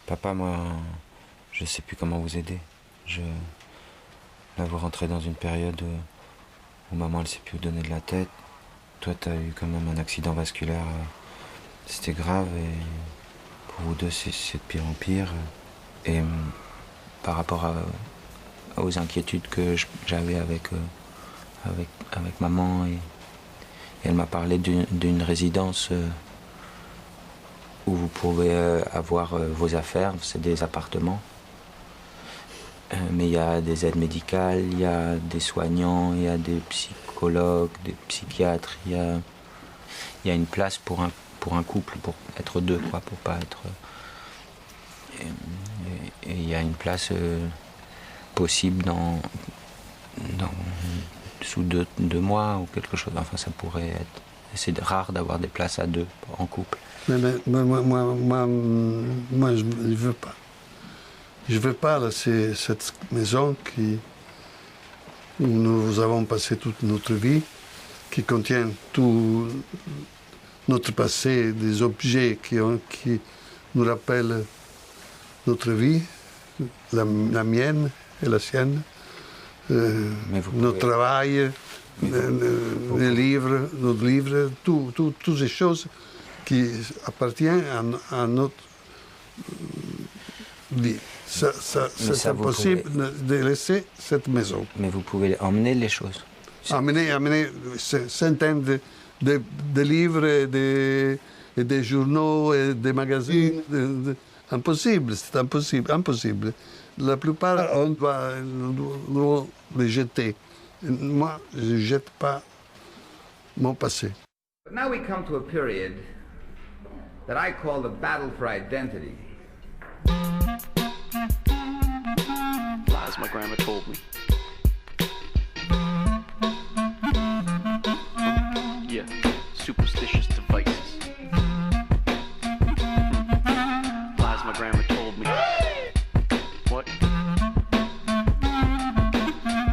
Papa, moi, je sais plus comment vous aider. Là, vous rentrez dans une période où maman, elle sait plus où donner de la tête. Toi, t'as eu quand même un accident vasculaire. C'était grave et pour vous deux, c'est de pire en pire. Et par rapport aux inquiétudes que j'avais avec maman, et elle m'a parlé d'une résidence où vous pouvez avoir vos affaires, c'est des appartements. Mais il y a des aides médicales, il y a des soignants, il y a des psychologues, des psychiatres, il y a une place pour un couple, pour être deux, quoi, pour pas être... Et il y a une place possible sous deux mois ou quelque chose. Enfin, ça pourrait être... C'est rare d'avoir des places à deux en couple. Mais moi, je ne veux pas. Je ne veux pas laisser cette maison où nous avons passé toute notre vie, qui contient tout notre passé, des objets qui nous rappellent notre vie, la mienne et la sienne, notre travail, les livres, nos livres, toutes ces choses qui appartiennent à notre vie. C'est impossible de laisser cette maison. Mais vous pouvez emmener les choses. Amener centaines de livres et des journaux et des magazines. Impossible, c'est impossible. La plupart, on doit les jeter. Moi, je ne jette pas mon passé. Now we come to a period that I call the battle for identity. Lies my grandma told me. Yeah, superstitious devices. Lies my grandma told me. What?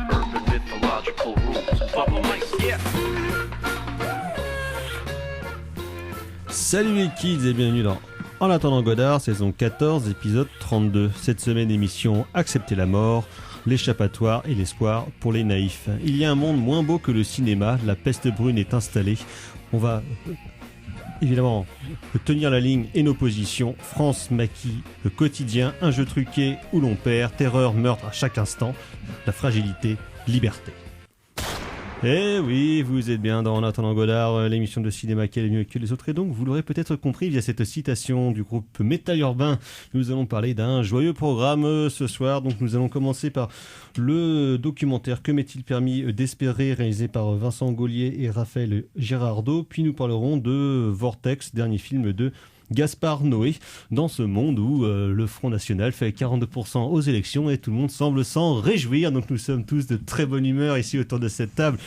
Urban mythological rules. Bubble mice, yeah. Salut les kids et bienvenue dans En attendant Godard, saison 14, épisode 32. Cette semaine, émission Accepter la mort, l'échappatoire et l'espoir pour les naïfs. Il y a un monde moins beau que le cinéma, la peste brune est installée. On va évidemment tenir la ligne et nos positions. France maquille le quotidien, un jeu truqué où l'on perd, terreur, meurtre à chaque instant, la fragilité, liberté. Eh oui, vous êtes bien dans En attendant Godard, l'émission de cinéma qui est mieux que les autres. Et donc, vous l'aurez peut-être compris via cette citation du groupe Métal Urbain, nous allons parler d'un joyeux programme ce soir. Donc, nous allons commencer par le documentaire Que m'est-il permis d'espérer, réalisé par Vincent Gaulier et Raphaël Girardot. Puis nous parlerons de Vortex, dernier film de Gaspard Noé, dans ce monde où le Front National fait 42% aux élections et tout le monde semble s'en réjouir. Donc nous sommes tous de très bonne humeur ici autour de cette table,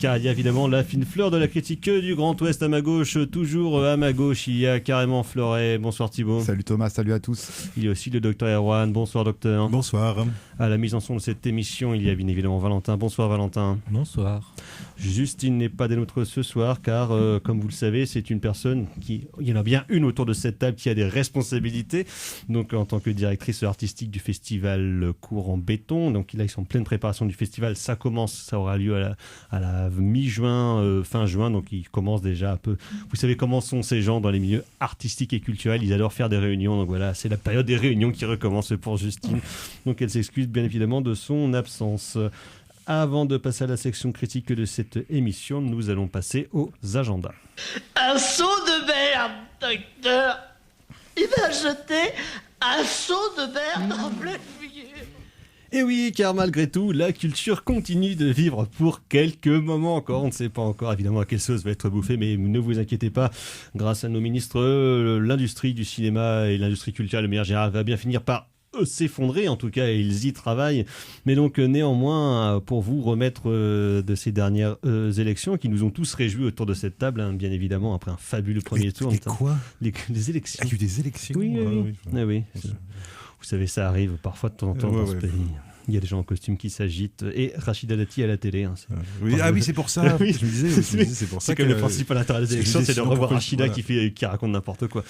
car il y a évidemment la fine fleur de la critique du Grand Ouest à ma gauche. Toujours à ma gauche, il y a carrément Fleuret. Bonsoir Thibaut. Salut Thomas, salut à tous. Il y a aussi le docteur Erwan. Bonsoir docteur. Bonsoir. À la mise en son de cette émission, il y a bien évidemment Valentin. Bonsoir Valentin. Bonsoir. Justine n'est pas des nôtres ce soir, car comme vous le savez, c'est une personne il y en a bien une autour de cette table qui a des responsabilités. Donc en tant que directrice artistique du festival Cours en béton, donc là ils sont en pleine préparation du festival. Ça aura lieu à la mi-juin, fin juin, donc ils commencent déjà un peu. Vous savez comment sont ces gens dans les milieux artistiques et culturels, ils adorent faire des réunions. Donc voilà, c'est la période des réunions qui recommence pour Justine. Donc elle s'excuse bien évidemment de son absence. Avant de passer à la section critique de cette émission, nous allons passer aux agendas. Un seau de merde, docteur. Il m'a jeté un seau de merde en pleine figure. Et oui, car malgré tout, la culture continue de vivre pour quelques moments encore. On ne sait pas encore évidemment à quelle sauce va être bouffée, mais ne vous inquiétez pas. Grâce à nos ministres, l'industrie du cinéma et l'industrie culturelle de manière générale va bien finir par s'effondrer, en tout cas ils y travaillent, mais donc néanmoins pour vous remettre de ces dernières élections qui nous ont tous réjouis autour de cette table, hein, bien évidemment après un fabuleux premier tour. Quoi les élections. Il y a eu des élections. Oui. Vous savez, ça arrive parfois de temps en temps dans ce pays. Il y a des gens en costume qui s'agitent. Et Rachida Dati à la télé. Hein, oui. Ah oui, c'est pour ça. Oui. Je me disais, c'est pour ça c'est que le principal intérêt des élections, c'est de revoir Rachida qui raconte n'importe quoi.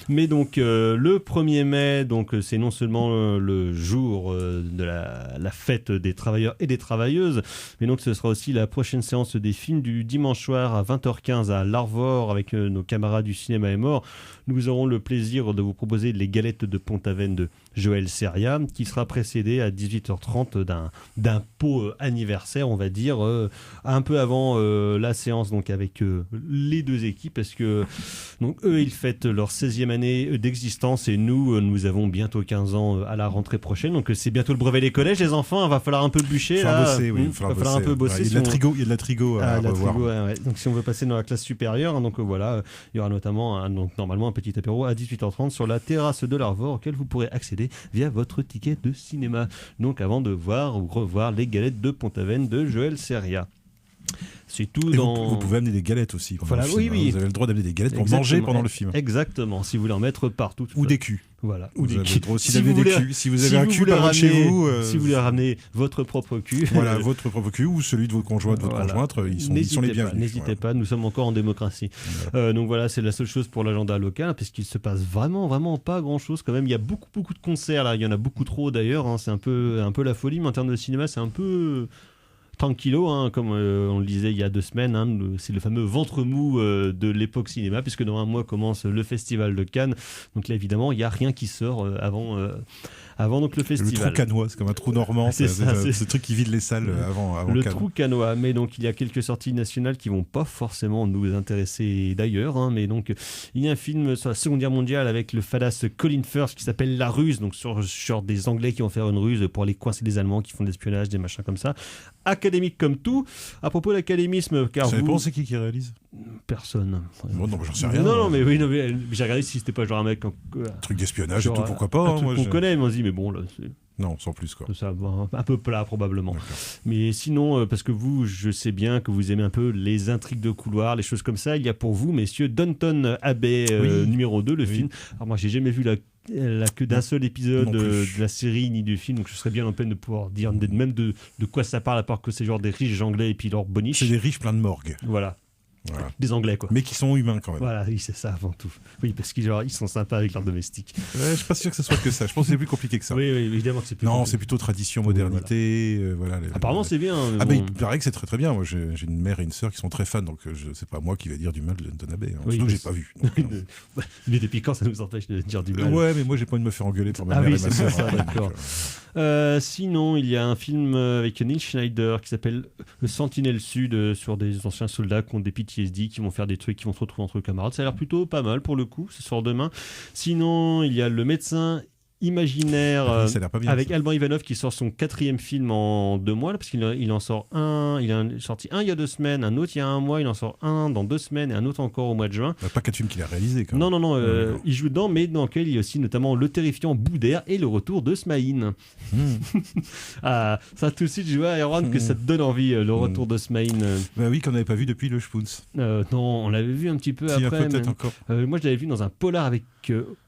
Mais donc, le 1er mai, donc, c'est non seulement le jour de la fête des travailleurs et des travailleuses, mais donc ce sera aussi la prochaine séance des films du dimanche soir à 20h15 à l'Arvor avec nos camarades du Cinéma est mort. Nous aurons le plaisir de vous proposer les galettes de Pont-Aven de Joël Seria, qui sera précédé à 18h30 d'un pot anniversaire, on va dire, un peu avant la séance, donc avec les deux équipes, parce que donc, eux, ils fêtent leur 16e année d'existence et nous avons bientôt 15 ans à la rentrée prochaine, donc c'est bientôt le brevet des collèges, les enfants, il va falloir un peu bûcher. Il va falloir un peu bosser. Il y a de la trigo à revoir. Ouais. Donc si on veut passer dans la classe supérieure, donc voilà, il y aura notamment normalement un petit apéro à 18h30 sur la terrasse de l'Arvor auquel vous pourrez accéder via votre ticket de cinéma. Donc avant de voir ou revoir les galettes de Pont-Aven de Joël Seria. C'est tout. Vous pouvez amener des galettes aussi pendant le film. Oui. Vous avez le droit d'amener des galettes pour manger pendant le film. Exactement, si vous voulez en mettre partout. Ou des culs. Voilà. Vous avez le droit aussi d'amener des culs. Si vous avez un cul par chez vous. Si vous voulez ramener votre propre cul. Voilà, votre propre cul ou celui de votre conjoint, de votre conjointe, ils sont les bienvenus. N'hésitez pas, nous sommes encore en démocratie. Donc voilà, c'est la seule chose pour l'agenda local, parce qu'il se passe vraiment pas grand-chose quand même. Il y a beaucoup de concerts là, il y en a beaucoup trop d'ailleurs. Hein. C'est un peu la folie, mais en termes de cinéma, c'est un peu tranquillo, hein, comme on le disait il y a 2 semaines, hein, c'est le fameux ventre mou de l'époque cinéma, puisque dans un mois commence le festival de Cannes. Donc là, évidemment, il n'y a rien qui sort avant donc le festival. Le trou cannois, c'est comme un trou normand, c'est ce truc qui vide les salles avant le Cannes. Trou cannois, mais donc il y a quelques sorties nationales qui vont pas forcément nous intéresser d'ailleurs, hein, mais donc il y a un film sur la Seconde Guerre mondiale avec le fadasse Colin Firth qui s'appelle La Ruse, donc sur des Anglais qui vont faire une ruse pour aller coincer des Allemands qui font de l'espionnage, des machins comme ça. Académique comme tout. À propos d'académisme, car vous pensez qui réalise? Personne. Bon, non, j'en sais rien. Non, mais j'ai regardé si c'était pas genre un mec. Truc d'espionnage et tout, pourquoi pas. Un truc qu'on connaît, mais on se dit, mais bon, là, c'est. Non, sans plus, quoi. Ça va un peu plat, probablement. D'accord. Mais sinon, parce que vous, je sais bien que vous aimez un peu les intrigues de couloir, les choses comme ça, il y a pour vous, messieurs, Downton Abbey numéro 2, le film. Alors moi, j'ai jamais vu la queue d'un seul épisode de la série ni du film, donc je serais bien en peine de pouvoir dire même de quoi ça parle, à part que c'est genre des riches anglais et puis leur boniche. C'est des riches pleins de morgue. Voilà. Des Anglais, quoi. Mais qui sont humains quand même. Voilà, oui, c'est ça avant tout. Oui, parce qu'ils sont sympas avec leurs domestiques. Je suis pas sûr que ce soit que ça. Je pense que c'est plus compliqué que ça. Oui, évidemment que c'est plus compliqué. Non, c'est plutôt tradition, modernité. Voilà. Apparemment, c'est bien. Mais il paraît que c'est très très bien. Moi, j'ai une mère et une sœur qui sont très fans, donc c'est pas moi qui vais dire du mal de Downton Abbey. Surtout que j'ai pas vu. Mais depuis quand ça nous empêche de dire du mal? Ouais, mais moi j'ai pas envie de me faire engueuler par ma mère et ma sœur. Ça, d'accord. Sinon, il y a un film avec Neil Schneider qui s'appelle Le Sentinelle Sud, sur des anciens soldats qui ont des PTSD, qui vont faire des trucs, qui vont se retrouver entre camarades. Ça a l'air plutôt pas mal pour le coup, ça sort demain. Sinon, il y a Le Médecin imaginaire avec Alban Ivanov qui sort son 4e film en 2 mois là, parce qu'il en sort un, il a sorti un il y a 2 semaines, un autre il y a 1 mois, il en sort un dans 2 semaines et un autre encore au mois de juin. Pas 4 films qu'il a réalisé quand même. Non, il joue dedans, mais dans lequel il y a aussi notamment Le Terrifiant Bout d'air et Le Retour de Smaïn. Ça tout de suite je vois Aaron que ça te donne envie, Le Retour de Smaïn. Bah oui, qu'on n'avait pas vu depuis Le Spoons. Non, on l'avait vu un petit peu après. Peut-être encore. Moi je l'avais vu dans un polar avec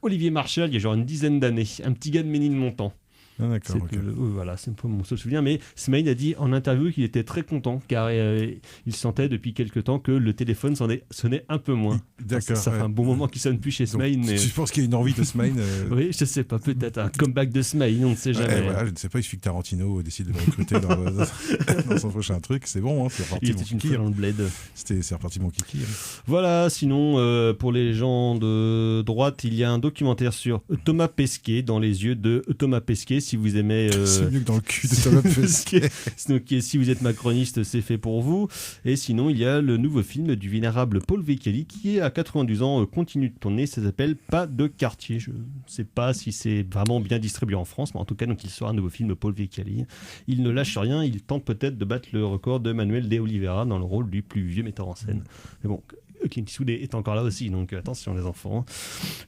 Olivier Marchal il y a genre une dizaine d'années, un petit gars de Ménilmontant. Ah, d'accord. Voilà, c'est un peu mon seul souvenir. Mais Smaïn a dit en interview qu'il était très content car il sentait depuis quelque temps que le téléphone sonnait un peu moins. D'accord. Ça fait un bon moment qu'il sonne plus chez Smaïn. Mais... Tu penses qu'il y a une envie de Smaïn Oui, je sais pas, peut-être un comeback de Smaïn, on ne sait jamais. Voilà, je ne sais pas, il suffit que Tarantino décide de le recruter dans son prochain truc. C'est bon, hein, c'est reparti. Il était une fois dans le bled. C'est reparti mon kiki. Voilà, sinon, pour les gens de droite, il y a un documentaire sur Thomas Pesquet, dans les yeux de Thomas Pesquet. Si vous aimez... c'est mieux que dans le cul de Thomas Pesquet. Donc, si vous êtes macroniste, c'est fait pour vous. Et sinon, il y a le nouveau film du vénérable Paul Vecchiali qui, à 92 ans, continue de tourner. Ça s'appelle Pas de quartier. Je ne sais pas si c'est vraiment bien distribué en France, mais en tout cas, donc, il sera un nouveau film Paul Vecchiali. Il ne lâche rien. Il tente peut-être de battre le record de Manuel de Oliveira dans le rôle du plus vieux metteur en scène. Mais bon... Clint Eastwood est encore là aussi, donc attention les enfants.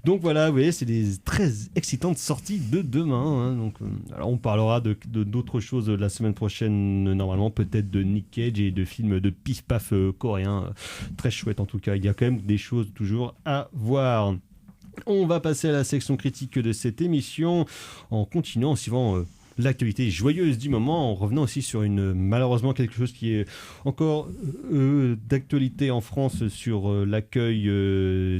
Donc voilà, vous voyez, c'est des très excitantes sorties de demain. Hein, donc, alors on parlera d'autres choses la semaine prochaine, normalement peut-être de Nick Cage et de films de pif-paf coréens. Très chouette en tout cas, il y a quand même des choses toujours à voir. On va passer à la section critique de cette émission en continuant, en suivant... l'actualité joyeuse du moment, en revenant aussi sur malheureusement quelque chose qui est encore d'actualité en France sur l'accueil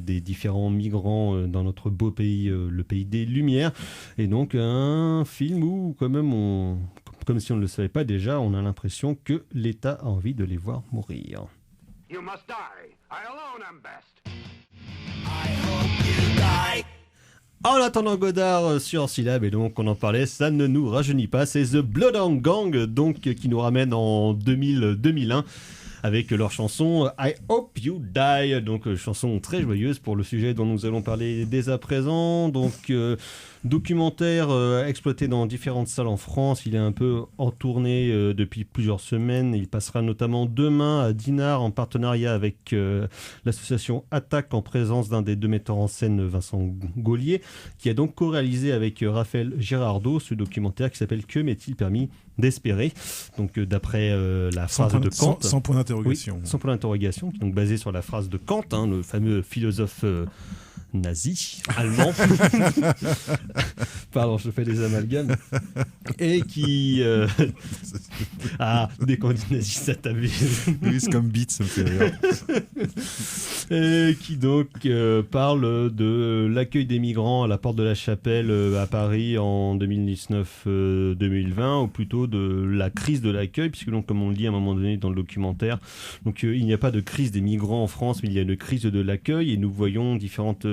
des différents migrants dans notre beau pays, le pays des Lumières. Et donc un film où quand même comme si on ne le savait pas déjà, on a l'impression que l'État a envie de les voir mourir. You must die. I alone am best. En attendant Godard sur Syllab, et donc on en parlait, ça ne nous rajeunit pas, c'est The Bloodhound Gang, donc qui nous ramène en 2000-2001 avec leur chanson I Hope You Die, donc chanson très joyeuse pour le sujet dont nous allons parler dès à présent. Donc documentaire exploité dans différentes salles en France, il est un peu en tournée depuis plusieurs semaines. Il passera notamment demain à Dinard en partenariat avec l'association Attaque, en présence d'un des deux metteurs en scène, Vincent Gaulier, qui a donc co-réalisé avec Raphaël Girardot ce documentaire qui s'appelle Que m'est-il permis d'espérer, donc d'après la phrase de Kant, sans point d'interrogation. Oui, sans point d'interrogation, donc basé sur la phrase de Kant, le fameux philosophe nazi, allemand, pardon, je fais des amalgames, et qui dès qu'on dit nazi, ça t'abuse. Oui, c'est comme beat, ça me fait rire. Qui donc parle de l'accueil des migrants à la porte de la Chapelle à Paris en 2019-2020, ou plutôt de la crise de l'accueil, puisque donc, comme on le dit à un moment donné dans le documentaire, donc il n'y a pas de crise des migrants en France, mais il y a une crise de l'accueil, et nous voyons différentes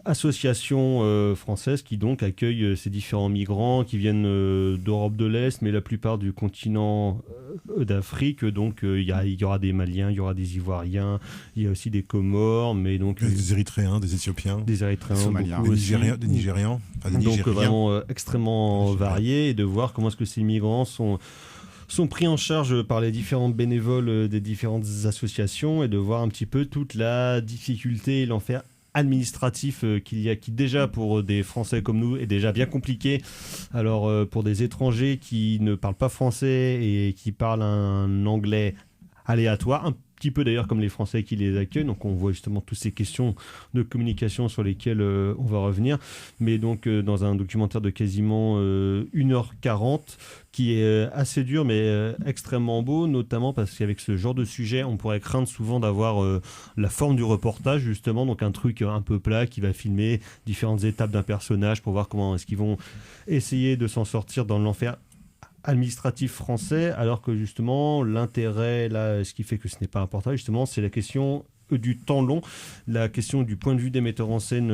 associations françaises qui donc accueillent ces différents migrants qui viennent d'Europe de l'Est, mais la plupart du continent d'Afrique. Donc il y aura des Maliens, il y aura des Ivoiriens, il y a aussi des Comores, mais donc des Érythréens, des Éthiopiens, des Érythréens, Somaliens, des Nigérians, donc vraiment extrêmement variés, et de voir comment est-ce que ces migrants sont pris en charge par les différents bénévoles des différentes associations, et de voir un petit peu toute la difficulté et l'enfer administratif qu'il y a, qui déjà pour des Français comme nous est déjà bien compliqué. Alors pour des étrangers qui ne parlent pas français et qui parlent un anglais aléatoire, un petit peu d'ailleurs comme les Français qui les accueillent, donc on voit justement toutes ces questions de communication sur lesquelles on va revenir, mais donc dans un documentaire de quasiment 1h40 qui est assez dur mais extrêmement beau, notamment parce qu'avec ce genre de sujet on pourrait craindre souvent d'avoir la forme du reportage, justement, donc un truc un peu plat qui va filmer différentes étapes d'un personnage pour voir comment est-ce qu'ils vont essayer de s'en sortir dans l'enfer administratif français, alors que justement l'intérêt, là, ce qui fait que ce n'est pas un portrait, justement, c'est la question du temps long, la question du point de vue des metteurs en scène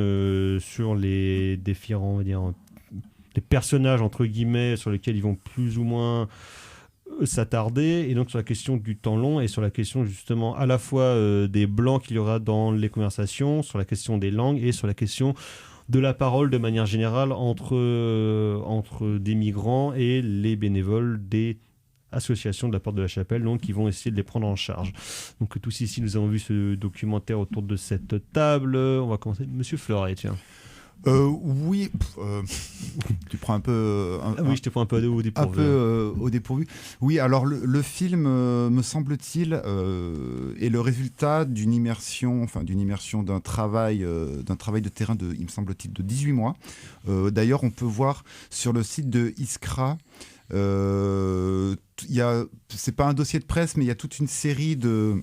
sur les différents, on va dire, les personnages entre guillemets sur lesquels ils vont plus ou moins s'attarder, et donc sur la question du temps long et sur la question justement à la fois des blancs qu'il y aura dans les conversations, sur la question des langues et sur la question de la parole de manière générale entre des migrants et les bénévoles des associations de la Porte de la Chapelle, donc qui vont essayer de les prendre en charge. Donc tous ici nous avons vu ce documentaire autour de cette table. On va commencer. Monsieur Fleuret, tiens. Oui, tu prends un peu. Oui, je te prends un peu au dépourvu. Un peu au dépourvu. Oui, alors le film, me semble-t-il, est le résultat d'une immersion d'un travail de terrain il me semble-t-il, de 18 mois. D'ailleurs, on peut voir sur le site de Iskra. C'est pas un dossier de presse, mais il y a toute une série de.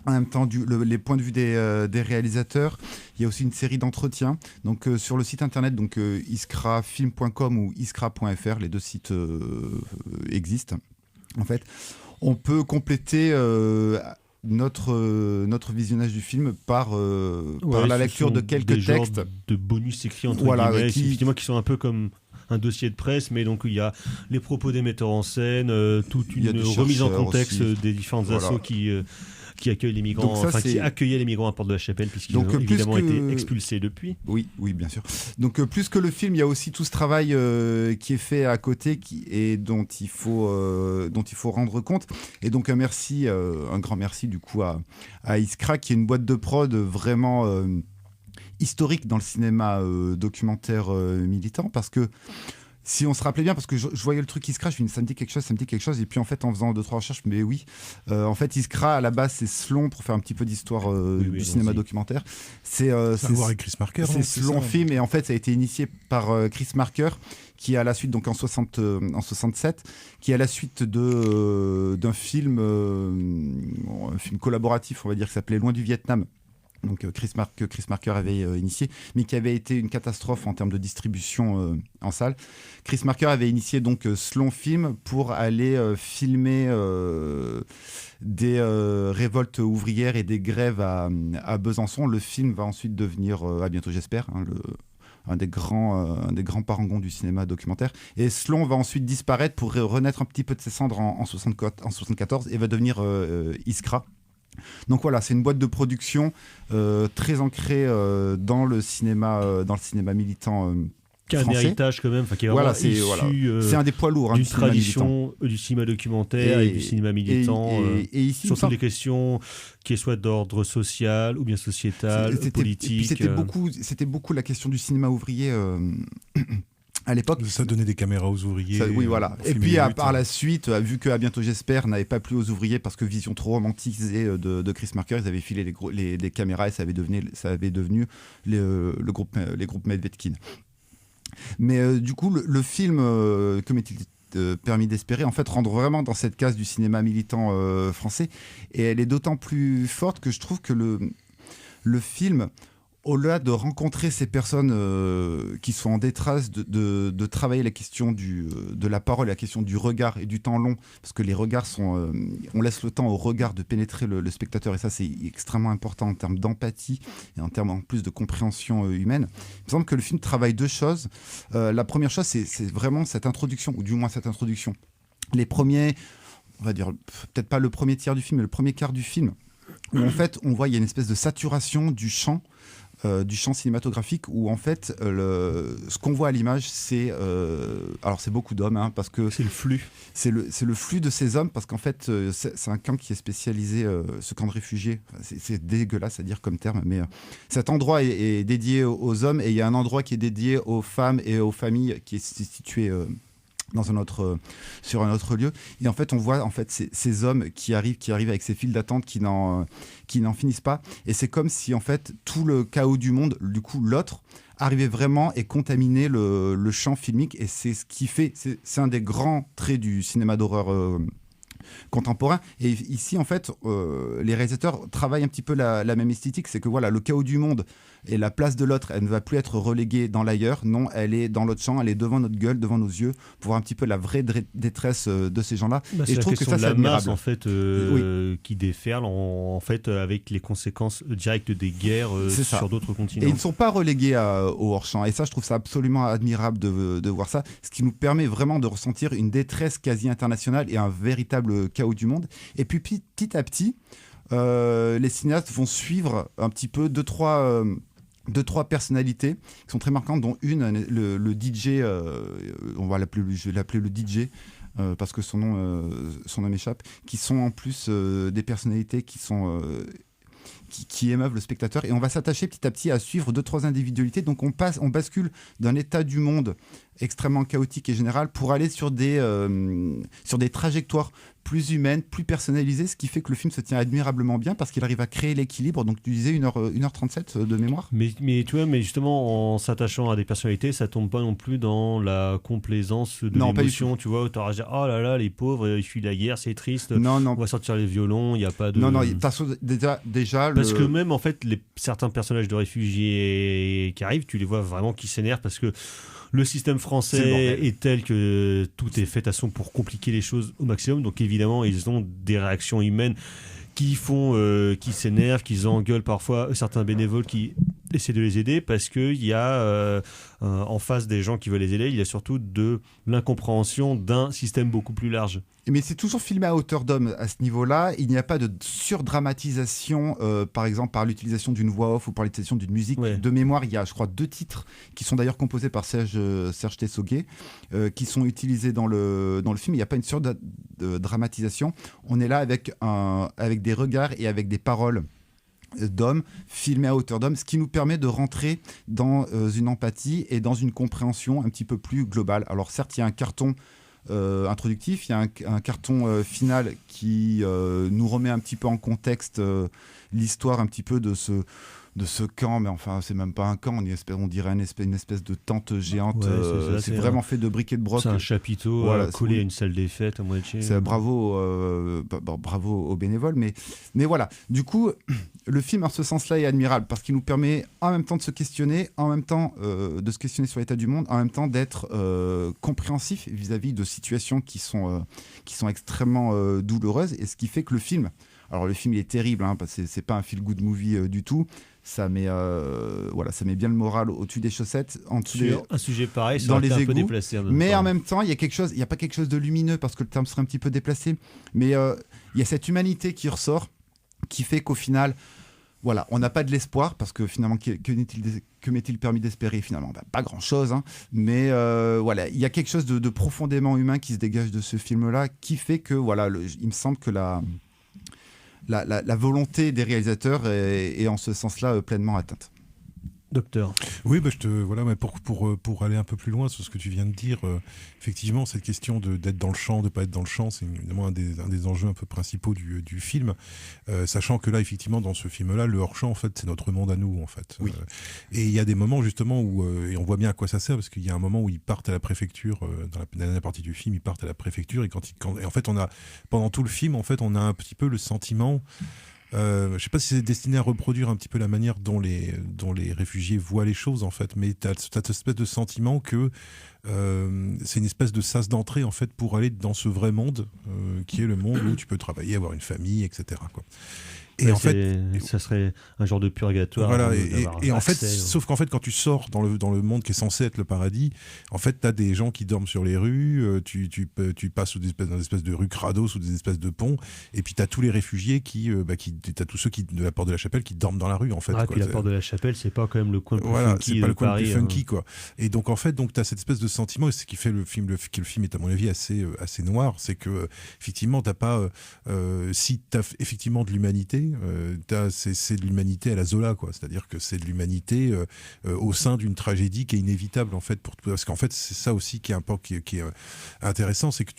En même temps, les points de vue des réalisateurs. Il y a aussi une série d'entretiens. Donc, sur le site internet, donc iskrafilm.com ou iskra.fr, les deux sites existent. En fait, on peut compléter notre visionnage du film par la lecture de quelques textes. De bonus écrits entre guillemets, effectivement, qui sont un peu comme un dossier de presse, mais donc il y a les propos des metteurs en scène, toute une remise en contexte aussi des différentes assos qui accueillent les migrants, qui accueillaient les migrants à Porte de la Chapelle, puisqu'ils ont évidemment été expulsés depuis. Oui, bien sûr. Donc plus que le film, il y a aussi tout ce travail qui est fait à côté et dont il faut rendre compte. Et donc un grand merci du coup à Iskra, qui est une boîte de prod vraiment historique dans le cinéma documentaire militant, parce que si on se rappelait bien, parce que je voyais le truc Iskra, je me dis ça me dit quelque chose, et puis en fait en faisant 2-3 recherches, mais oui, en fait Iskra à la base c'est Slon, pour faire un petit peu d'histoire du cinéma documentaire. C'est avec Chris Marker. C'est Slon Film, et en fait ça a été initié par Chris Marker, qui à la suite, donc en 67, qui à la suite d'un film, un film collaboratif, on va dire, qui s'appelait Loin du Vietnam. Donc que Chris Marker avait initié, mais qui avait été une catastrophe en termes de distribution en salle. Chris Marker avait initié donc Slon Film pour aller filmer des révoltes ouvrières et des grèves à Besançon. Le film va ensuite devenir, à bientôt j'espère, un des grands parangons du cinéma documentaire. Et Slon va ensuite disparaître pour renaître un petit peu de ses cendres en 74 et va devenir Iskra. Donc voilà, c'est une boîte de production très ancrée dans le cinéma militant qui a un français. héritage quand même, qui est vraiment issu c'est un des poids lourds d'une du cinéma tradition du cinéma documentaire et du cinéma militant, et ici, surtout des questions qui soient d'ordre social ou bien sociétal, politique. C'était beaucoup la question du cinéma ouvrier à l'époque. Ça donnait des caméras aux ouvriers. Oui, voilà. Et puis par la suite, vu que À bientôt j'espère n'avait pas plu aux ouvriers parce que vision trop romantisée de Chris Marker, ils avaient filé les caméras et ça avait devenu les groupes Medvedkin. Mais du coup, le film, comme est-il permis d'espérer, en fait, rentre vraiment dans cette case du cinéma militant français. Et elle est d'autant plus forte que je trouve que le film, au-delà de rencontrer ces personnes qui sont en détresse, de travailler la question de la parole, la question du regard et du temps long, parce que les regards sont... on laisse le temps au regard de pénétrer le spectateur, et ça c'est extrêmement important en termes d'empathie et en termes en plus de compréhension humaine. Il me semble que le film travaille deux choses. La première chose, c'est vraiment cette introduction, ou du moins cette introduction. Les premiers, on va dire, peut-être pas le premier tiers du film, mais le premier quart du film, où en fait on voit il y a une espèce de saturation du champ cinématographique, où en fait ce qu'on voit à l'image c'est alors c'est beaucoup d'hommes, parce que c'est le flux, c'est le flux de ces hommes, parce qu'en fait c'est un camp qui est spécialisé, ce camp de réfugiés, c'est dégueulasse à dire comme terme, mais cet endroit est dédié aux hommes, et il y a un endroit qui est dédié aux femmes et aux familles qui est situé sur un autre lieu, et en fait on voit en fait ces hommes qui arrivent avec ces files d'attente qui n'en finissent pas, et c'est comme si en fait tout le chaos du monde, du coup l'autre arrivait vraiment et contaminait le champ filmique, et c'est ce qui fait, c'est un des grands traits du cinéma d'horreur contemporain. Et ici en fait les réalisateurs travaillent un petit peu la même esthétique, c'est que voilà, le chaos du monde et la place de l'autre, elle ne va plus être reléguée dans l'ailleurs, non, elle est dans l'autre champ, elle est devant notre gueule, devant nos yeux, pour voir un petit peu la vraie détresse de ces gens-là. Et je trouve que ça, c'est admirable. En fait, qui déferle en fait avec les conséquences directes des guerres sur d'autres continents. Et ils ne sont pas relégués au hors-champ, et ça je trouve ça absolument admirable de voir ça, ce qui nous permet vraiment de ressentir une détresse quasi internationale et un véritable chaos du monde. Et puis petit à petit, les cinéastes vont suivre un petit peu deux, trois personnalités qui sont très marquantes, dont une, le DJ, je vais l'appeler le DJ, parce que son nom m'échappe, qui sont en plus des personnalités qui émeuvent le spectateur, et on va s'attacher petit à petit à suivre deux, trois individualités. Donc on bascule d'un état du monde extrêmement chaotique et général pour aller sur des trajectoires plus humaines, plus personnalisées, ce qui fait que le film se tient admirablement bien parce qu'il arrive à créer l'équilibre. Donc tu disais 1h37 de mémoire. Mais tu vois, mais justement en s'attachant à des personnalités, ça tombe pas non plus dans la complaisance de l'émotion, tu vois, où t'auras dit oh là là, les pauvres, ils fuient la guerre, c'est triste. Non. On va sortir les violons, il y a pas de. Non, déjà. Parce que même en fait, certains personnages de réfugiés qui arrivent, tu les vois vraiment qui s'énervent parce que le système français est tel que tout est fait à son pour compliquer les choses au maximum. Donc évidemment, ils ont des réactions humaines qui s'énervent, qui engueulent parfois certains bénévoles qui essaient de les aider, parce qu'il y a en face des gens qui veulent les aider, il y a surtout de l'incompréhension d'un système beaucoup plus large. Mais c'est toujours filmé à hauteur d'homme à ce niveau-là. Il n'y a pas de surdramatisation, par exemple par l'utilisation d'une voix off ou par l'utilisation d'une musique. Ouais. De mémoire, il y a, je crois, 2 titres qui sont d'ailleurs composés par Serge Tessoguet, qui sont utilisés dans le film. Il n'y a pas une surdramatisation. On est là avec des regards et avec des paroles d'hommes, filmés à hauteur d'homme, ce qui nous permet de rentrer dans une empathie et dans une compréhension un petit peu plus globale. Alors certes, il y a un carton introductif, il y a un carton final qui nous remet un petit peu en contexte l'histoire un petit peu de ce camp, mais enfin c'est même pas un camp, on dirait une espèce de tente géante. Ouais, c'est vraiment fait de briques et de broc. C'est un chapiteau collé à une salle des fêtes à moitié. Bravo aux bénévoles, mais voilà. Du coup, le film en ce sens-là est admirable parce qu'il nous permet en même temps de se questionner, en même temps de se questionner sur l'état du monde, en même temps d'être compréhensif vis-à-vis de situations qui sont extrêmement douloureuses, et ce qui fait que le film il est terrible, parce que c'est pas un feel-good movie du tout. Ça met bien le moral au-dessus des chaussettes, un sujet pareil, dans les un égouts. peu déplacé. Mais en même temps, il y a pas quelque chose de lumineux, parce que le terme serait un petit peu déplacé. Mais il y a cette humanité qui ressort, qui fait qu'au final, voilà, on n'a pas de l'espoir, parce que finalement, que m'est-il permis d'espérer finalement, pas grand-chose. Mais voilà, il y a quelque chose de profondément humain qui se dégage de ce film-là, qui fait que il me semble que la volonté des réalisateurs est en ce sens-là pleinement atteinte. Docteur. Oui, mais pour aller un peu plus loin sur ce que tu viens de dire, effectivement, cette question d'être dans le champ, de ne pas être dans le champ, c'est évidemment un des enjeux un peu principaux du film, sachant que là, effectivement, dans ce film-là, le hors-champ, en fait, c'est notre monde à nous, en fait. Oui. Et il y a des moments, justement, où, et on voit bien à quoi ça sert, parce qu'il y a un moment où ils partent à la préfecture, dans la dernière partie du film, ils partent à la préfecture, et en fait, pendant tout le film, en fait, on a un petit peu le sentiment... je sais pas si c'est destiné à reproduire un petit peu la manière dont les réfugiés voient les choses, en fait, mais t'as cette espèce de sentiment que c'est une espèce de sas d'entrée, en fait, pour aller dans ce vrai monde qui est le monde où tu peux travailler, avoir une famille, etc., quoi. Et en fait, ça serait un genre de purgatoire. Voilà, et en fait, sauf qu'en fait, quand tu sors dans le monde qui est censé être le paradis, en fait, t'as des gens qui dorment sur les rues, tu passes dans des espèces de rues crado, sous des espèces de ponts, et puis t'as tous les réfugiés t'as tous ceux de la porte de la Chapelle qui dorment dans la rue, en fait. Puis la porte de la Chapelle, c'est pas quand même le coin le plus funky c'est pas de le coin Paris, le plus funky, quoi. Et donc, en fait, t'as cette espèce de sentiment, et ce qui fait que le film est, à mon avis, assez noir, c'est que, effectivement, t'as pas, si t'as effectivement de l'humanité, c'est de l'humanité à la Zola, quoi. C'est-à-dire que c'est de l'humanité au sein d'une tragédie qui est inévitable, en fait, parce qu'en fait c'est ça aussi qui est intéressant, c'est que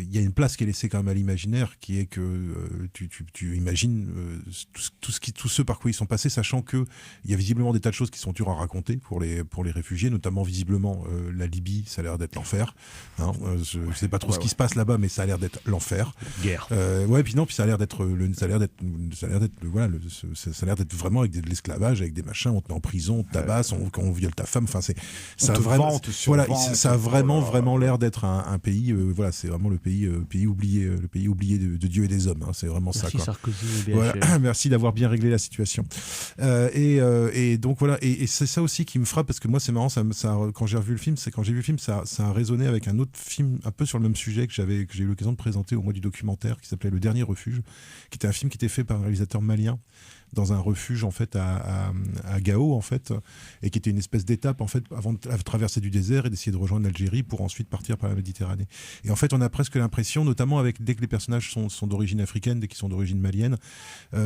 il y a une place qui est laissée quand même à l'imaginaire, qui est que tu imagines tout ce par quoi ils sont passés, sachant que il y a visiblement des tas de choses qui sont dures à raconter pour les réfugiés, notamment visiblement la Libye, ça a l'air d'être l'enfer. Je sais pas trop ce qui se passe là-bas, mais ça a l'air d'être l'enfer. Guerre. Puis ça a l'air d'être vraiment avec de l'esclavage, avec des machins, on te met en prison, on te tabasse, on viole ta femme. Enfin, ça a vraiment l'air d'être un pays. C'est vraiment le pays oublié de Dieu et des hommes. C'est vraiment merci ça, quoi. Sarkozy et BHL. Voilà, merci d'avoir bien réglé la situation. Et donc voilà, et c'est ça aussi qui me frappe, parce que moi c'est marrant, quand j'ai vu le film, ça a résonné avec un autre film un peu sur le même sujet que j'ai eu l'occasion de présenter au mois du documentaire, qui s'appelait Le Dernier Refuge, qui était un film qui était fait par un réalisateur malien dans un refuge, en fait, à Gao, en fait, et qui était une espèce d'étape, en fait, avant de traverser du désert et d'essayer de rejoindre l'Algérie pour ensuite partir par la Méditerranée. Et en fait, on a presque l'impression, notamment dès que les personnages sont d'origine africaine, dès qu'ils sont d'origine malienne,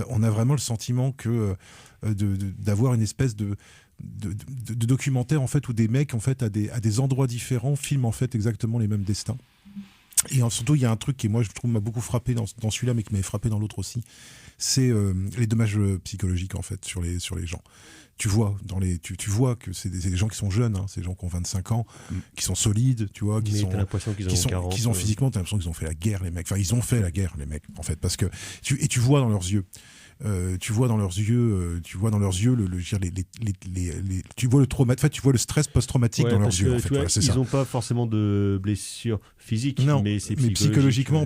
on a vraiment le sentiment que d'avoir une espèce de documentaire, en fait, où des mecs, en fait, à des endroits différents, filment, en fait, exactement les mêmes destins. Et surtout, il y a un truc qui, moi, je trouve, m'a beaucoup frappé dans celui-là, mais qui m'avait frappé dans l'autre aussi, c'est les dommages psychologiques, en fait, sur les gens. Tu vois que c'est des gens qui sont jeunes, c'est des gens qui ont 25 ans, qui sont solides, tu vois, t'as l'impression qu'ils ont 40, qu'ils ont physiquement, t'as l'impression qu'ils ont fait la guerre, les mecs. Enfin, ils ont fait la guerre, les mecs, en fait, parce que tu vois dans leurs yeux. Tu vois dans leurs yeux tu vois le trauma, en fait, tu vois le stress post-traumatique dans leurs yeux, en fait. Voilà, ils n'ont pas forcément de blessures physiques, mais c'est psychologiquement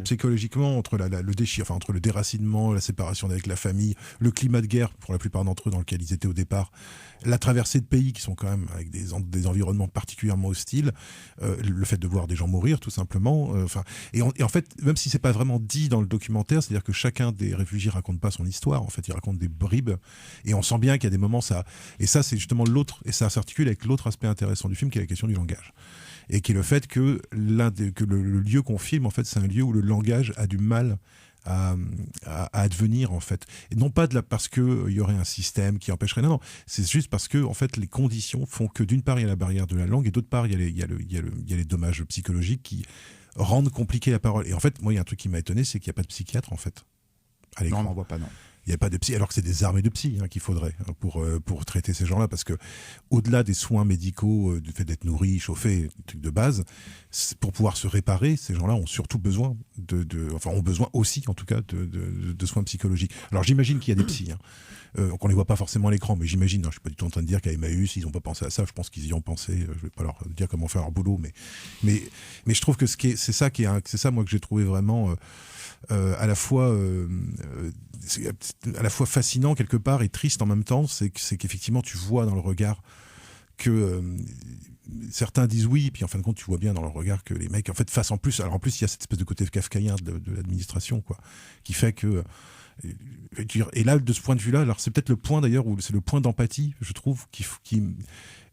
entre le déchir, enfin entre le déracinement, la séparation avec la famille, le climat de guerre pour la plupart d'entre eux dans lequel ils étaient au départ, la traversée de pays qui sont quand même avec des environnements particulièrement hostiles, le fait de voir des gens mourir tout simplement, et en fait, même si c'est pas vraiment dit dans le documentaire, c'est-à-dire que chacun des réfugiés raconte pas son histoire, en fait, il raconte des bribes, et on sent bien qu'il y a des moments, ça c'est justement l'autre, et ça s'articule avec l'autre aspect intéressant du film, qui est la question du langage, et qui est le fait que le lieu qu'on filme, en fait, c'est un lieu où le langage a du mal à advenir en fait. Et non pas parce qu'il y aurait un système qui empêcherait, non, c'est juste parce que en fait les conditions font que d'une part il y a la barrière de la langue et d'autre part il y a les dommages psychologiques qui rendent compliquée la parole. Et en fait, moi il y a un truc qui m'a étonné, c'est qu'il n'y a pas de psychiatre en fait. À l'écran. Non, on n'en voit pas, non. Il n'y a pas de psy, alors que c'est des armées de psy qu'il faudrait pour traiter ces gens-là, parce que au-delà des soins médicaux, du fait d'être nourris, chauffés, des trucs de base, pour pouvoir se réparer, ces gens-là ont surtout besoin ont besoin aussi, en tout cas, de soins psychologiques. Alors j'imagine qu'il y a des psys, qu'on les voit pas forcément à l'écran, mais j'imagine. Je suis pas du tout en train de dire qu'à Emmaüs ils n'ont pas pensé à ça. Je pense qu'ils y ont pensé. Je vais pas leur dire comment faire leur boulot, mais je trouve que c'est ça moi que j'ai trouvé vraiment. À la fois fascinant quelque part et triste en même temps, c'est qu'effectivement tu vois dans le regard que certains disent oui, puis en fin de compte tu vois bien dans le regard que les mecs en fait fassent en plus. Alors en plus il y a cette espèce de côté kafkaïen de l'administration quoi, qui fait que et là de ce point de vue là, alors c'est peut-être le point d'ailleurs où c'est le point d'empathie je trouve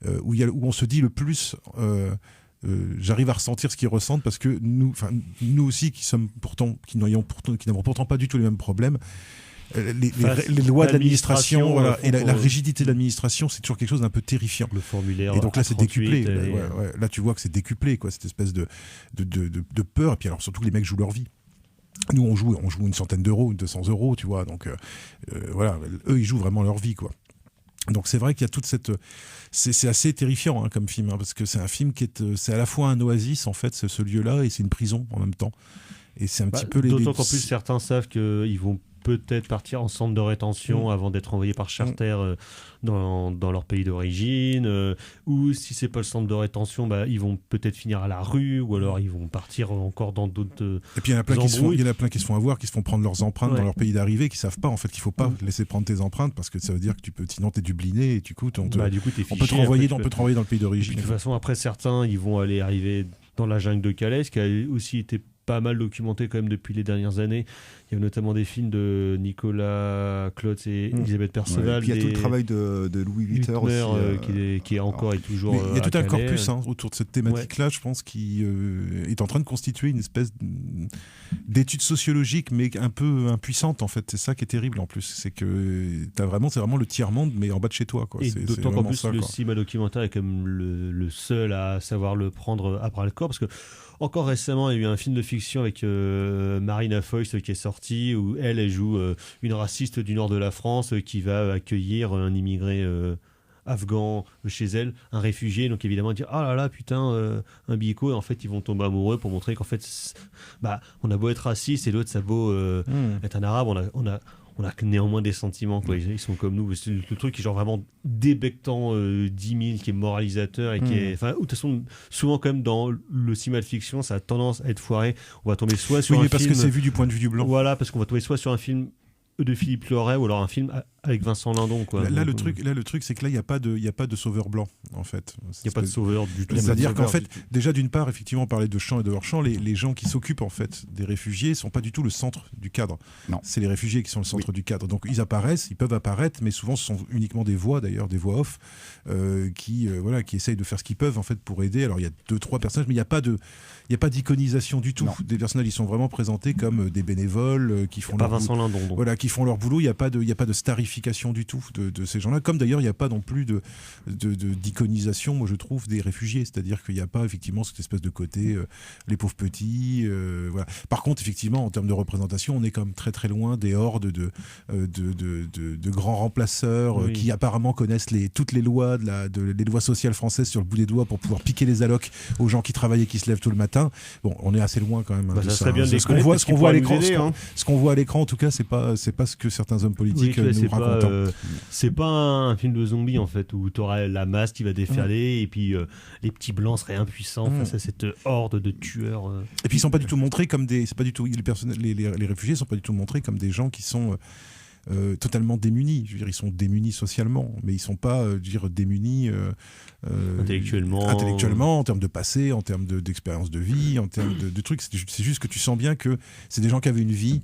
où on se dit le plus. J'arrive à ressentir ce qu'ils ressentent parce que nous aussi qui n'avons pourtant pas du tout les mêmes problèmes. Les lois de l'administration, voilà, et la rigidité de l'administration, c'est toujours quelque chose d'un peu terrifiant. Le formulaire. Et donc là, c'est décuplé. Ouais. Là, tu vois que c'est décuplé, quoi, cette espèce de peur. Et puis alors surtout que les mecs jouent leur vie. Nous, on joue une centaine d'euros, 200 euros, tu vois. Donc voilà, eux, ils jouent vraiment leur vie, quoi. Donc c'est vrai qu'il y a toute cette... C'est assez terrifiant comme film, parce que c'est un film c'est à la fois un oasis, en fait, ce lieu-là, et c'est une prison en même temps. Et c'est un petit peu... D'autant qu'en plus, certains savent qu'ils vont peut-être partir en centre de rétention avant d'être envoyés par charter dans leur pays d'origine, ou si c'est pas le centre de rétention, ils vont peut-être finir à la rue, ou alors ils vont partir encore dans d'autres. Et puis il y en a plein qui se font avoir, qui se font prendre leurs empreintes dans leur pays d'arrivée, qui savent pas en fait qu'il faut pas laisser prendre tes empreintes parce que ça veut dire que sinon t'es dubliné et du coup on peut te renvoyer dans le pays d'origine. De toute façon après certains ils vont arriver dans la jungle de Calais, ce qui a aussi été pas mal documenté quand même depuis les dernières années. Il y a notamment des films de Nicolas Klotz et Elisabeth Perceval. Et puis il y a tout le travail de Louis Vuitton aussi. Qui est encore et toujours. Il y a tout un corpus autour de cette thématique-là, je pense, qui est en train de constituer une espèce d'étude sociologique, mais un peu impuissante en fait. C'est ça qui est terrible en plus. C'est que c'est vraiment le tiers-monde, mais en bas de chez toi. Quoi. Et d'autant qu'en plus, le cinéma documentaire est comme le seul à savoir le prendre à bras le corps, parce que encore récemment, il y a eu un film de fiction avec Marina Foïs qui est sorti, où elle joue une raciste du nord de la France qui va accueillir un immigré afghan chez elle, un réfugié. Donc évidemment, dire ah là là, putain, un bico. Et en fait, ils vont tomber amoureux pour montrer qu'en fait, on a beau être raciste et l'autre, ça a beau être un arabe, on a néanmoins des sentiments, quoi. Ils sont comme nous. C'est le truc qui est genre vraiment débectant 10 000, qui est moralisateur et qui est... Enfin, de toute façon, souvent quand même dans le cinéma de fiction, ça a tendance à être foiré. On va tomber soit sur un film... parce que c'est vu du point de vue du blanc. Voilà, parce qu'on va tomber soit sur un film de Philippe Loret ou alors un film avec Vincent Lindon, quoi. Là, le truc, c'est que là, il n'y a pas de sauveur blanc, en fait. Il n'y a pas de sauveur du tout. C'est-à-dire qu'en fait, déjà d'une part, effectivement, parler de champ et de hors-champ, les gens qui s'occupent, en fait, des réfugiés ne sont pas du tout le centre du cadre. Non. C'est les réfugiés qui sont le centre du cadre. Donc, ils peuvent apparaître, mais souvent, ce sont uniquement des voix, d'ailleurs, des voix off, qui essayent de faire ce qu'ils peuvent, en fait, pour aider. Alors, il y a 2-3 personnages, mais il n'y a pas d'iconisation du tout. Des personnages, ils sont vraiment présentés comme des bénévoles qui font leur boulot. Vincent Lindon, donc. Voilà, qui font leur boulot. Il n'y a pas de starification du tout de ces gens-là. Comme d'ailleurs, il n'y a pas non plus d'iconisation, moi je trouve, des réfugiés. C'est-à-dire qu'il n'y a pas effectivement cette espèce de côté les pauvres petits. Voilà. Par contre, effectivement, en termes de représentation, on est quand même très très loin des hordes de grands remplaceurs qui apparemment connaissent toutes les lois les lois sociales françaises sur le bout des doigts pour pouvoir piquer les allocs aux gens qui travaillent et qui se lèvent tout le matin. Bon, on est assez loin quand même. Ça serait bien de ce qu'on voit à l'écran. Ce qu'on voit à l'écran, en tout cas, c'est pas ce que certains hommes politiques nous racontent. C'est pas un film de zombies en fait où t'auras la masse qui va déferler et puis les petits blancs seraient impuissants face à cette horde de tueurs. Et puis ils sont pas du tout montrés comme les réfugiés sont pas du tout montrés comme des gens qui sont totalement démunis. Je veux dire, ils sont démunis socialement, mais ils sont pas démunis intellectuellement, en termes de passé, en termes d'expérience de vie, en termes de trucs. C'est juste que tu sens bien que c'est des gens qui avaient une vie,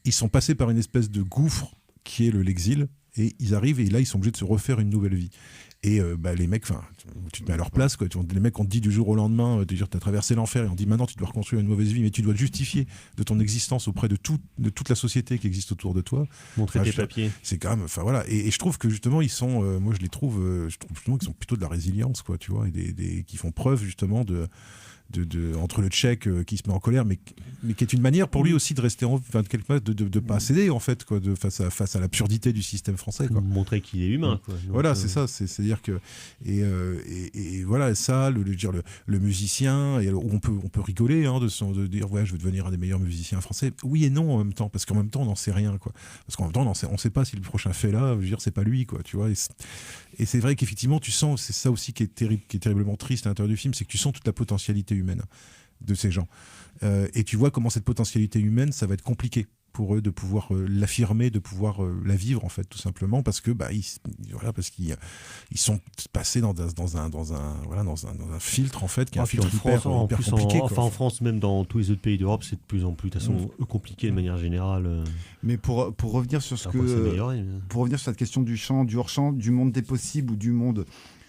ils sont passés par une espèce de gouffre qui est l'exil, et ils arrivent et là ils sont obligés de se refaire une nouvelle vie. Et les mecs, tu te mets à leur place, quoi. Les mecs, on te dit du jour au lendemain, tu as traversé l'enfer, et on te dit maintenant tu dois reconstruire une mauvaise vie, mais tu dois te justifier de ton existence auprès de toute la société qui existe autour de toi. Montrer tes papiers. C'est quand même, voilà. Et je trouve que justement, ils sont, moi je trouve justement qu'ils sont plutôt de la résilience, quoi, tu vois, et qui font preuve justement entre le Tchèque qui se met en colère, mais qui est une manière pour lui aussi de rester de pas céder en fait, quoi, face à l'absurdité du système français, quoi. Montrer qu'il est humain, quoi. Donc, voilà, c'est ça, c'est-à-dire que et voilà, ça, le musicien, et où on peut rigoler, hein, de dire ouais, je veux devenir un des meilleurs musiciens français. Oui et non en même temps, parce qu'en même temps on n'en sait rien, quoi. Parce qu'en même temps on sait pas si le prochain fait là, je veux dire, c'est pas lui, quoi, tu vois. Et c'est vrai qu'effectivement, tu sens, c'est ça aussi qui est terriblement triste à l'intérieur du film, c'est que tu sens toute la potentialité humaine de ces gens. Et tu vois comment cette potentialité humaine, ça va être compliqué pour eux de pouvoir l'affirmer, de pouvoir la vivre, en fait, tout simplement, parce que parce qu'ils sont passés dans un filtre, en fait, qui est un filtre hyper compliqué. En France, même dans tous les autres pays d'Europe, c'est de plus en plus, de toute façon, compliqué de manière générale. Mais pour revenir sur pour revenir sur cette question du champ, du hors-champ, du monde des possibles ou du monde...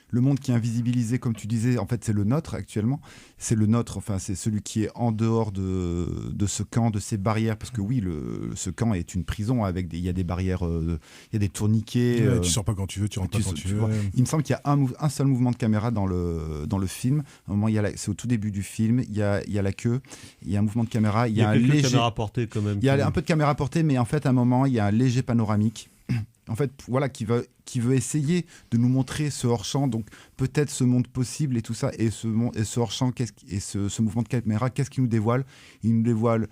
Le monde qui est invisibilisé, comme tu disais, en fait, c'est le nôtre actuellement. C'est le nôtre, enfin, c'est celui qui est en dehors de ce camp, de ces barrières. Parce que oui, ce camp est une prison avec il y a des barrières, il y a des tourniquets. Ouais, tu sors pas quand tu veux, tu rentres pas quand tu veux. Il me semble qu'il y a un seul mouvement de caméra dans le film. À un moment, c'est au tout début du film. Il y a la queue, il y a un mouvement de caméra. Il y a un léger caméra portée quand même. Il y a un peu de caméra portée, mais en fait, à un moment, il y a un léger panoramique. En fait, voilà, qui veut essayer de nous montrer ce hors-champ, donc peut-être ce monde possible et tout ça, et ce hors-champ, ce mouvement de caméra, qu'est-ce qu'il nous dévoile ? Il nous dévoile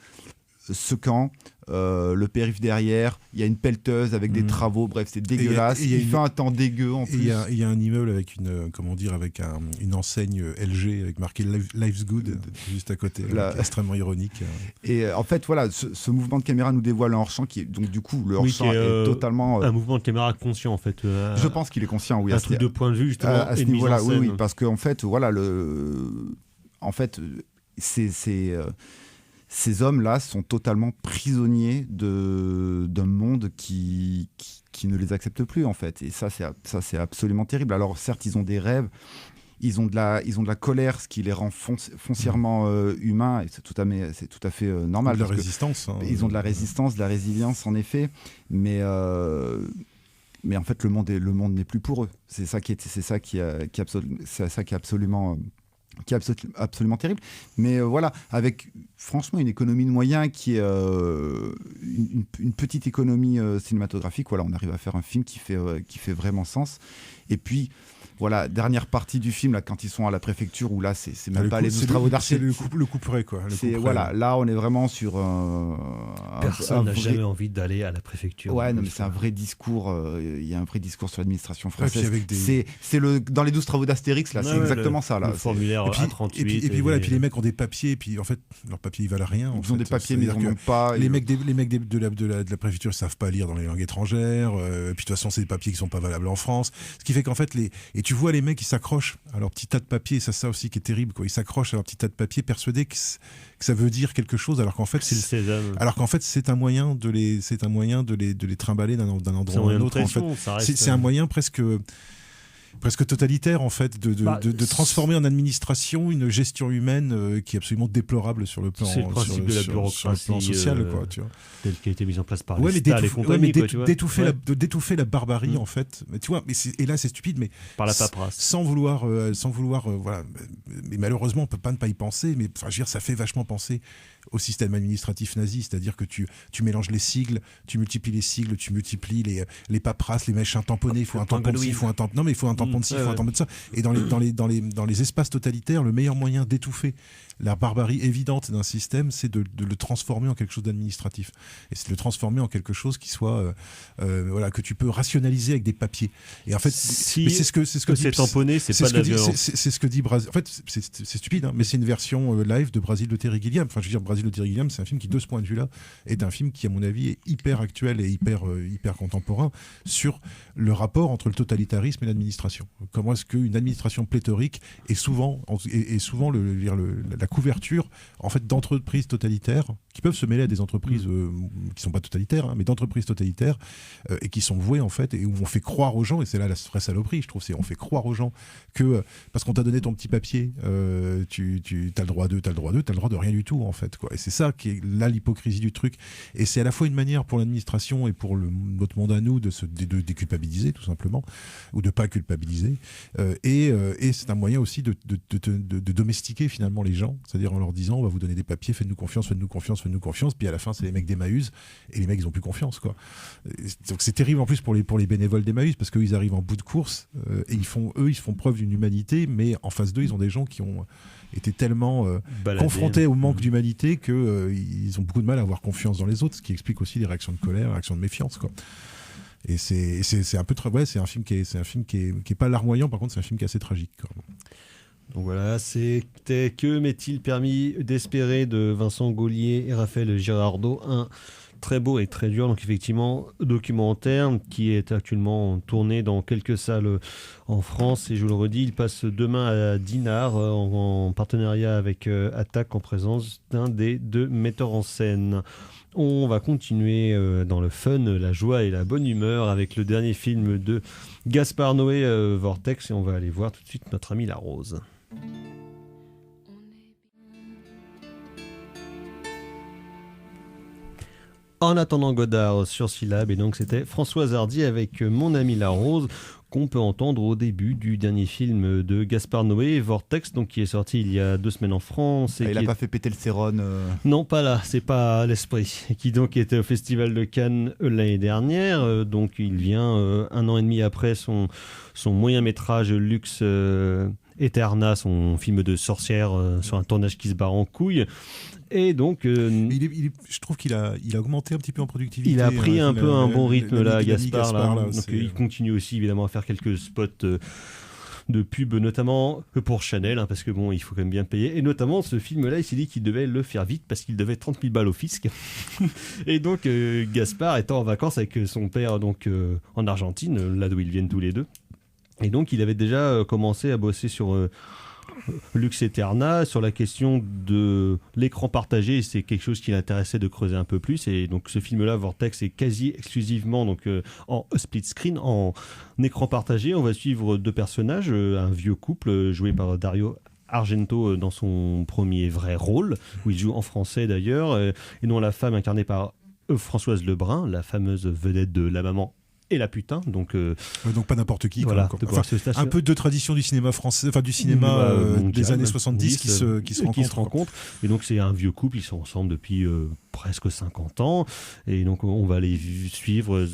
ce camp, le périph' derrière, il y a une pelleteuse avec des travaux, bref, c'est dégueulasse. Il fait un temps dégueu en plus. Il y a un immeuble avec une enseigne LG avec marqué Life's Good juste à côté, extrêmement ironique. Et en fait, voilà, ce mouvement de caméra nous dévoile un hors-champ qui est, donc du coup, le hors-champ est totalement... un mouvement de caméra conscient, en fait. Je pense qu'il est conscient, oui. Un truc de point de vue, justement, à ce niveau-là, oui, parce qu'en fait, voilà, ces hommes-là sont totalement prisonniers d'un monde qui ne les accepte plus, en fait. Et ça, c'est absolument terrible. Alors, certes, ils ont des rêves, ils ont de la colère, ce qui les rend foncièrement humains, et c'est tout à fait normal. De la résistance. Ils ont de la résistance, de la résilience, en effet, mais en fait, le monde n'est plus pour eux. C'est ça qui est absolument terrible, mais voilà, avec franchement une économie de moyens qui est une petite économie cinématographique, voilà, on arrive à faire un film qui fait vraiment sens. Et puis voilà, dernière partie du film, là, quand ils sont à la préfecture, où là c'est même pas les 12 travaux d'art, c'est le couperet, quoi. Voilà, là on est vraiment sur personne n'a jamais envie d'aller à la préfecture. Ouais, non, mais c'est un vrai discours. Il y a un vrai discours sur l'administration française. Ouais, c'est dans les 12 travaux d'Astérix, là, c'est exactement ça, là. Le formulaire A38. Et puis voilà, et puis les mecs ont des papiers, et puis en fait leurs papiers ils valent rien. Ils ont des papiers, mais ils n'en ont pas. Les mecs de la préfecture savent pas lire dans les langues étrangères. Puis de toute façon, c'est des papiers qui sont pas valables en France. Ce qui fait qu'en fait et tu vois les mecs, ils s'accrochent à leur petit tas de papier, et ça aussi qui est terrible, quoi. Ils s'accrochent à leur petit tas de papier, persuadés que ça veut dire quelque chose, alors qu'en fait c'est un moyen de les trimballer d'un endroit à un autre. En fait, c'est un moyen presque totalitaire, en fait, de transformer en administration une gestion humaine qui est absolument déplorable sur le plan, c'est le principe de la bureaucratie social, quoi, tu vois. Telle qui a été mise en place par l'État, les compagnies, d'étouffer la barbarie, en fait. Mais tu vois, et là c'est stupide, mais par la paperasse, sans vouloir, voilà. Mais malheureusement, on peut pas ne pas y penser. Mais enfin, je veux dire, ça fait vachement penser au système administratif nazi, c'est-à-dire que tu mélanges les sigles, tu multiplies les sigles, tu multiplies les paperasses, les machins tamponnés, il faut un tampon de ci, il faut un tampon de ci, il faut un tampon de ça. Et dans les espaces totalitaires, le meilleur moyen d'étouffer la barbarie évidente d'un système, c'est de le transformer en quelque chose d'administratif. Et c'est de le transformer en quelque chose qui soit voilà, que tu peux rationaliser avec des papiers. Et en fait, c'est ce que dit tamponné, c'est pas de la violence. C'est ce que dit Brasil. En fait, c'est stupide, hein, mais c'est une version live de Brasil de Terry Gilliam. Enfin, je veux dire, Brasil de Terry Gilliam, c'est un film qui, de ce point de vue-là, est un film qui, à mon avis, est hyper actuel et hyper contemporain sur le rapport entre le totalitarisme et l'administration. l'administration. Comment est-ce qu'une administration pléthorique est souvent la couverture en fait d'entreprises totalitaires qui peuvent se mêler à des entreprises qui sont pas totalitaires, hein, mais d'entreprises totalitaires et qui sont vouées en fait et où on fait croire aux gens, et c'est là la vraie saloperie, je trouve, c'est on fait croire aux gens que parce qu'on t'a donné ton petit papier, tu as le droit t'as le droit de rien du tout en fait, quoi. Et c'est ça qui est là l'hypocrisie du truc. Et c'est à la fois une manière pour l'administration et pour notre monde à nous de déculpabiliser tout simplement, ou de pas culpabiliser, et c'est un moyen aussi de domestiquer finalement les gens, c'est-à-dire en leur disant on va vous donner des papiers, faites-nous confiance, puis à la fin c'est les mecs d'Emmaüs et les mecs ils ont plus confiance, quoi. Donc c'est terrible en plus pour les bénévoles d'Emmaüs parce qu'eux ils arrivent en bout de course et ils font preuve d'une humanité, mais en face d'eux ils ont des gens qui ont été tellement confrontés au manque d'humanité que ils ont beaucoup de mal à avoir confiance dans les autres, ce qui explique aussi les réactions de colère, les réactions de méfiance, quoi. Et c'est un peu c'est un film qui est pas larmoyant, par contre c'est un film qui est assez tragique, quoi. Donc voilà, c'était Que m'est-il permis d'espérer de Vincent Gaulier et Raphaël Girardot, un très beau et très dur, donc effectivement documentaire qui est actuellement tourné dans quelques salles en France, et je vous le redis, il passe demain à Dinard en partenariat avec Attaque, en présence d'un des deux metteurs en scène. On va continuer dans le fun, la joie et la bonne humeur avec le dernier film de Gaspard Noé, Vortex, et on va aller voir tout de suite notre ami La Rose. En attendant Godard sur Syllab, et donc c'était Françoise Hardy avec Mon ami La Rose, qu'on peut entendre au début du dernier film de Gaspard Noé, Vortex, donc qui est sorti il y a 2 semaines en France. Et il n'a pas fait péter le Céron Non, pas là, c'est pas l'esprit. Qui donc était au Festival de Cannes l'année dernière. Donc il vient 1 an et demi après son moyen métrage Lux Eterna, son film de sorcière sur un tournage qui se barre en couille. Et donc, je trouve qu'il a augmenté un petit peu en productivité. Il a pris un peu un bon rythme là, Gaspard. Là. Donc, il continue aussi évidemment à faire quelques spots de pub, notamment pour Chanel, hein, parce que bon, il faut quand même bien payer. Et notamment, ce film-là, il s'est dit qu'il devait le faire vite parce qu'il devait 30 000 balles au fisc. Et donc, Gaspard étant en vacances avec son père donc en Argentine, là d'où ils viennent tous les deux. Et donc, il avait déjà commencé à bosser sur Lux Eterna, sur la question de l'écran partagé. C'est quelque chose qui l'intéressait de creuser un peu plus, et donc ce film-là, Vortex, est quasi exclusivement donc en split screen, en écran partagé. On va suivre 2 personnages, un vieux couple joué par Dario Argento dans son premier vrai rôle, où il joue en français d'ailleurs, et non la femme incarnée par Françoise Lebrun, la fameuse vedette de La Maman et la putain, donc pas n'importe qui, voilà, enfin, un peu de tradition du cinéma français, enfin du cinéma des années 70 qui se rencontrent. Et donc c'est un vieux couple, ils sont ensemble depuis presque 50 ans, et donc on va les suivre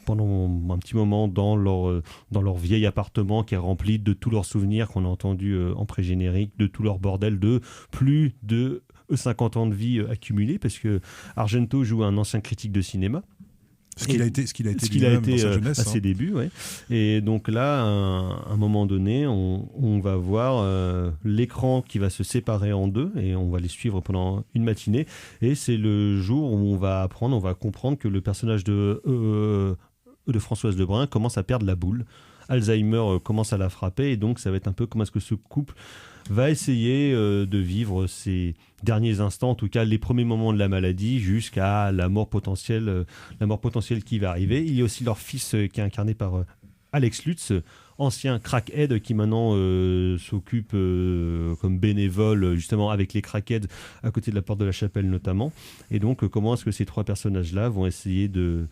pendant un petit moment dans leur vieil appartement qui est rempli de tous leurs souvenirs qu'on a entendus en pré-générique, de tout leur bordel de plus de 50 ans de vie accumulés, parce que Argento joue un ancien critique de cinéma. Ce qu'il a été dans sa jeunesse, à ses débuts, ouais. Et donc là, à un moment donné, on va voir l'écran qui va se séparer en 2, et on va les suivre pendant une matinée. Et c'est le jour où on va comprendre que le personnage de Françoise Lebrun commence à perdre la boule. Alzheimer commence à la frapper, et donc ça va être un peu comment est-ce que ce couple va essayer de vivre ses derniers instants, en tout cas les premiers moments de la maladie, jusqu'à la mort potentielle qui va arriver. Il y a aussi leur fils qui est incarné par Alex Lutz, ancien crackhead qui maintenant s'occupe comme bénévole justement avec les crackheads à côté de la porte de la chapelle notamment. Et donc comment est-ce que ces 3 personnages-là vont essayer de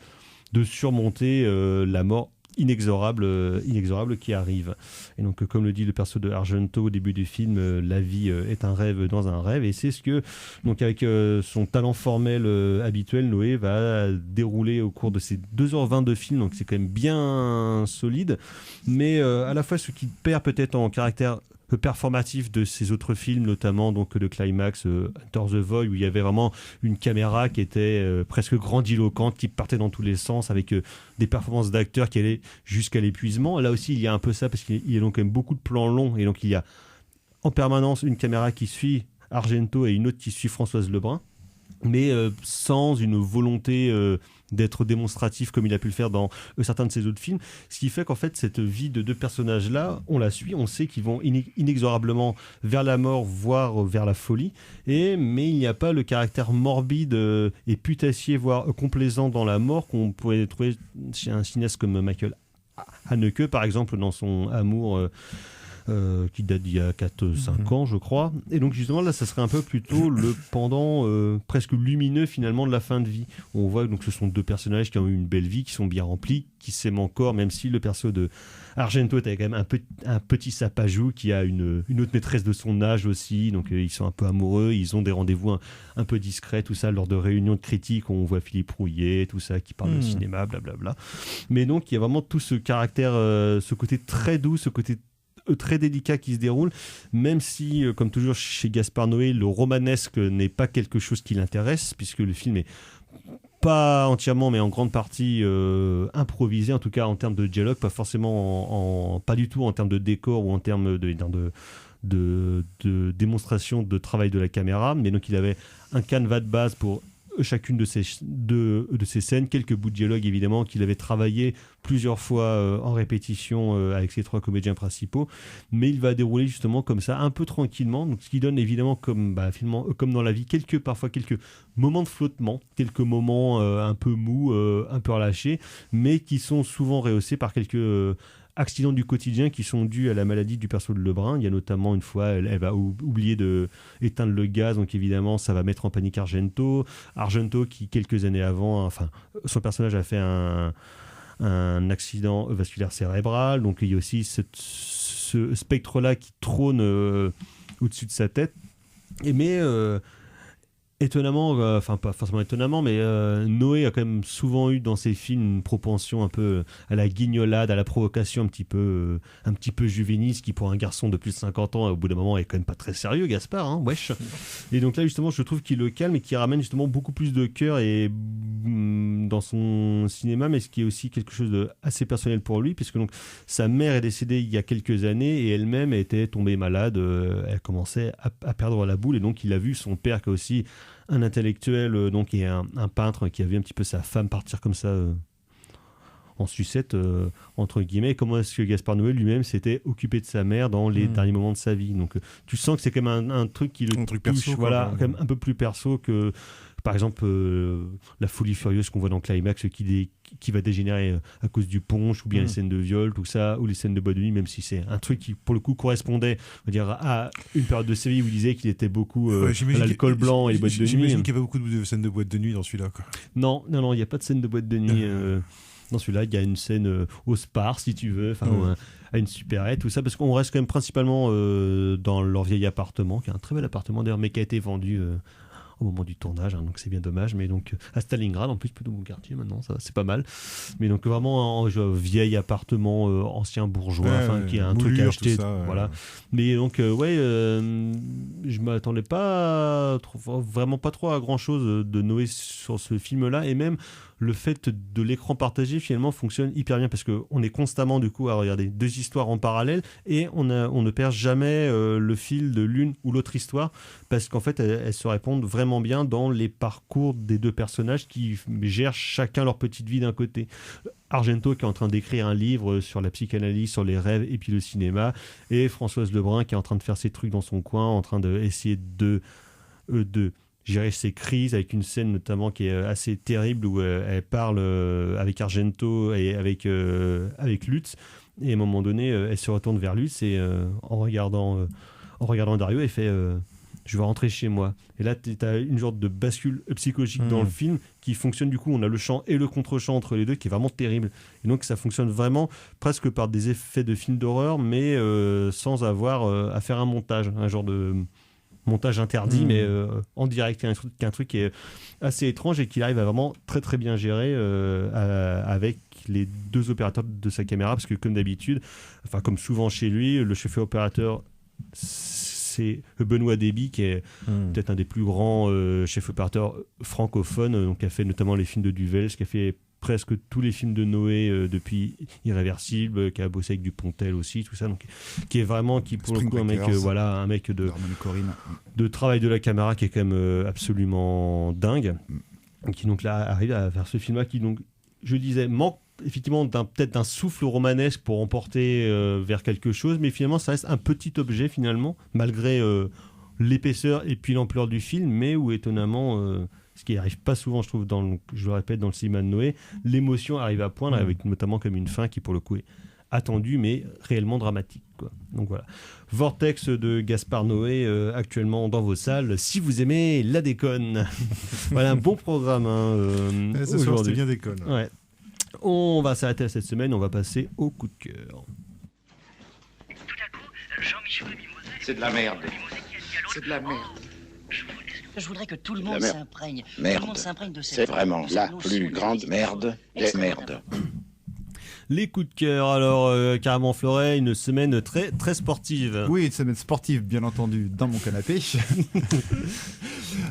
surmonter la mort inexorable qui arrive. Et donc, comme le dit le perso de Argento au début du film, la vie est un rêve dans un rêve, et c'est ce que, donc avec son talent formel habituel, Noé va dérouler au cours de ces 2h20 de film, donc c'est quand même bien solide, mais à la fois ce qui perd peut-être en caractère performatif de ses autres films, notamment donc le Climax, Enter the Void, où il y avait vraiment une caméra qui était presque grandiloquente, qui partait dans tous les sens, avec des performances d'acteurs qui allaient jusqu'à l'épuisement. Là aussi, il y a un peu ça, parce qu'il y a donc quand même beaucoup de plans longs, et donc il y a en permanence une caméra qui suit Argento et une autre qui suit Françoise Lebrun. mais sans une volonté d'être démonstratif comme il a pu le faire dans certains de ses autres films, ce qui fait qu'en fait cette vie de deux personnages-là, on la suit, on sait qu'ils vont inexorablement vers la mort, voire vers la folie, mais il n'y a pas le caractère morbide et putassier, voire complaisant dans la mort qu'on pourrait trouver chez un cinéaste comme Michael Haneke, par exemple, dans son Amour, qui date d'il y a 4-5 ans, je crois. Et donc, justement, là, ça serait un peu plutôt le pendant presque lumineux, finalement, de la fin de vie. On voit donc ce sont deux personnages qui ont eu une belle vie, qui sont bien remplis, qui s'aiment encore, même si le perso de Argento était quand même un petit sapajou qui a une autre maîtresse de son âge aussi. Donc, ils sont un peu amoureux, ils ont des rendez-vous un peu discrets, tout ça, lors de réunions de critiques, on voit Philippe Rouillet, tout ça, qui parle de cinéma, blablabla. Mais donc, il y a vraiment tout ce caractère, ce côté très doux, ce côté très délicat qui se déroule, même si, comme toujours chez Gaspard Noé, le romanesque n'est pas quelque chose qui l'intéresse, puisque le film est pas entièrement, mais en grande partie improvisé, en tout cas en termes de dialogue, pas forcément, pas du tout en termes de décor ou en termes de démonstration de travail de la caméra, mais donc il avait un canevas de base pour chacune de ces scènes, quelques bouts de dialogue évidemment qu'il avait travaillé plusieurs fois en répétition avec ses trois comédiens principaux, mais il va dérouler justement comme ça, un peu tranquillement, donc ce qui donne évidemment finalement, comme dans la vie, parfois quelques moments de flottement, quelques moments un peu mous, un peu relâchés, mais qui sont souvent rehaussés par quelques accidents du quotidien qui sont dus à la maladie du perso de Lebrun. Il y a notamment une fois, elle va oublier d'éteindre le gaz, donc évidemment ça va mettre en panique Argento qui quelques années avant, son personnage a fait un accident vasculaire cérébral, donc il y a aussi ce spectre-là qui trône au-dessus de sa tête. Mais étonnamment, pas forcément étonnamment, mais Noé a quand même souvent eu dans ses films une propension un peu à la guignolade, à la provocation un petit peu juvénile, ce qui pour un garçon de plus de 50 ans, au bout d'un moment, est quand même pas très sérieux, Gaspard, hein, wesh. Et donc là, justement, je trouve qu'il le calme et qu'il ramène justement beaucoup plus de cœur dans son cinéma, mais ce qui est aussi quelque chose d'assez personnel pour lui, puisque donc sa mère est décédée il y a quelques années et elle-même était tombée malade, elle commençait à perdre la boule, et donc il a vu son père qui a aussi un intellectuel donc, et un peintre qui a vu un petit peu sa femme partir comme ça en sucette, entre guillemets. Comment est-ce que Gaspard Noé lui-même s'était occupé de sa mère dans les derniers moments de sa vie. Donc tu sens que c'est quand même un truc qui le touche, perso, voilà, quand même un peu plus perso que par exemple la folie furieuse qu'on voit dans Climax qui va dégénérer à cause du punch, ou bien les scènes de viol, tout ça, ou les scènes de boîte de nuit, même si c'est un truc qui pour le coup correspondait, on va dire, à une période de sa vie où il disait qu'il était beaucoup à l'alcool blanc et les boîtes de nuit. J'imagine qu'il n'y a pas beaucoup de scènes de boîte de nuit dans celui-là, quoi. Non, il n'y a pas de scène de boîte de nuit. Dans celui-là, il y a une scène au Spar, si tu veux, à une supérette, tout ça, parce qu'on reste quand même principalement dans leur vieil appartement, qui est un très bel appartement d'ailleurs, mais qui a été vendu au moment du tournage, hein, donc c'est bien dommage, mais donc à Stalingrad, en plus plutôt bon quartier maintenant, ça c'est pas mal, mais donc vraiment un vieil appartement ancien bourgeois, qui a un truc à acheter, voilà. Mais donc je m'attendais vraiment pas trop à grand chose de Noé sur ce film-là, et même le fait de l'écran partagé finalement fonctionne hyper bien, parce qu'on est constamment du coup à regarder deux histoires en parallèle, et on ne perd jamais le fil de l'une ou l'autre histoire, parce qu'en fait elles se répondent vraiment bien dans les parcours des deux personnages qui gèrent chacun leur petite vie d'un côté. Argento qui est en train d'écrire un livre sur la psychanalyse, sur les rêves et puis le cinéma, et Françoise Lebrun qui est en train de faire ses trucs dans son coin, en train d'essayer de gérer ses crises, avec une scène notamment qui est assez terrible où elle parle avec Argento et avec Lutz, et à un moment donné elle se retourne vers Lutz et en regardant Dario elle fait je vais rentrer chez moi. Et là, tu as une sorte de bascule psychologique dans le film qui fonctionne. Du coup, on a le chant et le contre-chant entre les deux qui est vraiment terrible. Et donc, ça fonctionne vraiment presque par des effets de film d'horreur, mais sans avoir à faire un montage, un genre de montage interdit, mais en direct. Il y a un truc qui est assez étrange et qu'il arrive à vraiment très très bien gérer avec les deux opérateurs de sa caméra, parce que comme d'habitude, comme souvent chez lui, le chef opérateur, c'est Benoît Déby, qui est peut-être un des plus grands chefs opérateurs francophones, donc qui a fait notamment les films de Duvels, qui a fait presque tous les films de Noé depuis Irréversible, qui a bossé avec Dupontel aussi, tout ça, donc qui est vraiment, qui pour le coup un mec de travail de la caméra qui est quand même absolument dingue, qui donc là arrive à faire ce film-là qui donc, je disais, manque effectivement peut-être d'un souffle romanesque pour emporter vers quelque chose, mais finalement ça reste un petit objet finalement, malgré l'épaisseur et puis l'ampleur du film, mais où étonnamment, ce qui n'arrive pas souvent je trouve, je le répète, dans le cinéma de Noé, l'émotion arrive à poindre, avec notamment comme une fin qui pour le coup est attendue mais réellement dramatique, quoi. Donc voilà, Vortex de Gaspard Noé actuellement dans vos salles si vous aimez la déconne. Voilà un bon programme ce soir c'était bien déconne. Ouais. On va s'arrêter à cette semaine, on va passer au coup de cœur. Tout à coup, Jean-Michel Mimosé... C'est de la merde. C'est de la merde. Je voudrais que tout le monde s'imprègne. Merde. Tout le monde s'imprègne de cette... C'est vraiment la plus grande merde des merdes. Les coups de cœur, alors Carrément Fleuret, une semaine très, très sportive. Oui, une semaine sportive, bien entendu, dans mon canapé.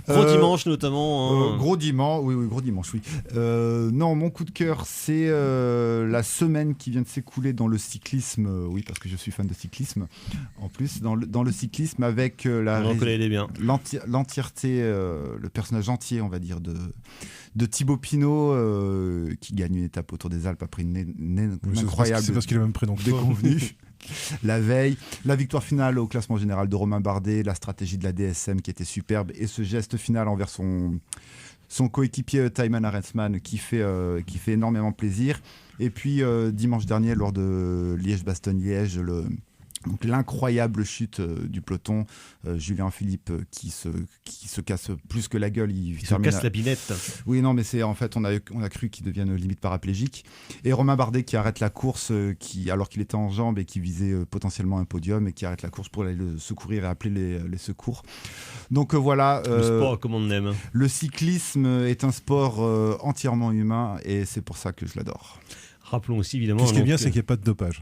Gros dimanche notamment. Gros dimanche, oui, gros dimanche, oui. Non, mon coup de cœur, c'est la semaine qui vient de s'écouler dans le cyclisme. Oui, parce que je suis fan de cyclisme. En plus, dans le cyclisme, avec l'entièreté, le personnage entier, on va dire, de Thibaut Pinot, qui gagne une étape autour des Alpes après une incroyable. C'est parce qu'il a le même prénom que déconvenu. La veille, la victoire finale au classement général de Romain Bardet, la stratégie de la DSM qui était superbe, et ce geste final envers son coéquipier Thymen Arensman qui fait énormément plaisir. Et puis dimanche dernier, lors de Liège-Bastogne-Liège, donc l'incroyable chute du peloton, Julien Philippe qui se casse plus que la gueule, il se casse la binette. Oui, non, mais c'est en fait on a cru qu'il devienne limite paraplégique. Et Romain Bardet qui arrête la course, alors qu'il était en jambes et qui visait potentiellement un podium, et qui arrête la course pour aller le secourir et appeler les secours. Donc voilà. Le sport comme on aime. Le cyclisme est un sport entièrement humain, et c'est pour ça que je l'adore. Rappelons aussi évidemment. Ce qui est bien, c'est qu'il n'y a pas de dopage.